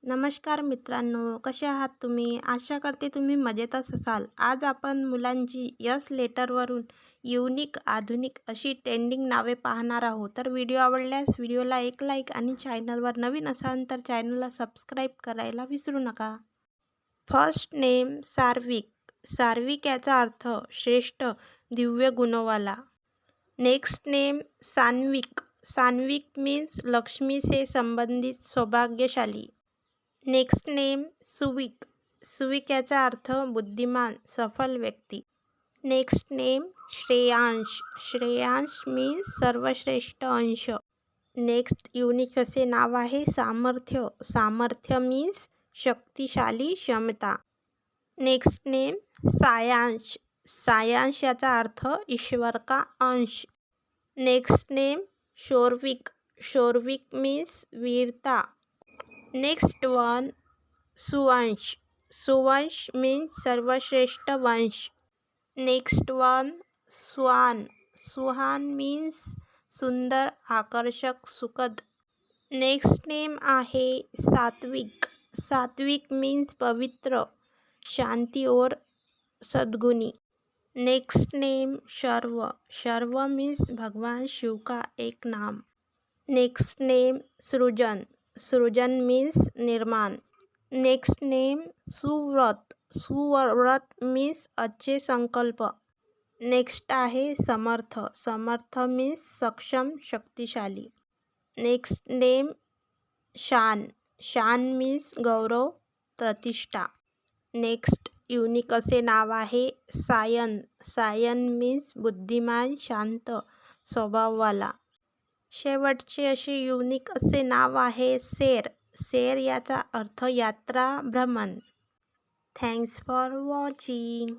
नमस्कार मित्रांनो, कसे आहात तुम्ही? आशा करते तुम्ही मजेतच असाल. आज आपण मुलांची यस लेटरवरून युनिक, आधुनिक अशी ट्रेंडिंग नावे पाहणार आहोत. तर व्हिडिओ आवडल्यास व्हिडिओला एक लाईक आणि चॅनलवर नवीन असाल तर चॅनलला सबस्क्राईब करायला विसरू नका. First name सार्विक. सार्विक याचा अर्थ श्रेष्ठ, दिव्य गुणवाला. Next name Sanvik. Sanvik means Lakshmi से संबंधित सौभाग्यशाली. Next name सुविक. सुविक याचा अर्थ बुद्धिमान, सफल व्यक्ती. Next name Shreyansh. Shreyansh means सर्वश्रेष्ठ अंश. नेक्स्ट युनिक असे नाव आहे सामर्थ्य. सामर्थ्य मीन्स शक्तिशाली क्षमता. Next name सायांश. सायांश याचा अर्थ ईश्वर का अंश. Next name Shorvik. Shorvik means वीरता. Next one Suvansh. Suvansh means सर्वश्रेष्ठ वंश. Next one Suhan. Suhan means सुंदर, आकर्षक, सुखद. नेक्स्ट नेम आहे सात्विक. सात्विक मीन्स पवित्र, शांति और सद्गुणी. नेक्स्ट नेम शर्व. शर्व मीन्स भगवान शिव का एक नाम. नेक्स्ट नेम सृजन. सृजन मीन्स निर्माण. Next name Suvrat. Suvrat means अच्छे संकल्प. नेक्स्ट आहे समर्थ. समर्थ मीन्स सक्षम, शक्तिशाली. Next name Shaan. Shaan means गौरव, प्रतिष्ठा. नेक्स्ट युनिक असे नाव आहे सायन. सायन मीन्स बुद्धिमान, शांत स्वभाववाला. शेवटचे असे युनिक असे नाव आहे सेर. सेर याचा अर्थ यात्रा, भ्रमण. Thanks for watching.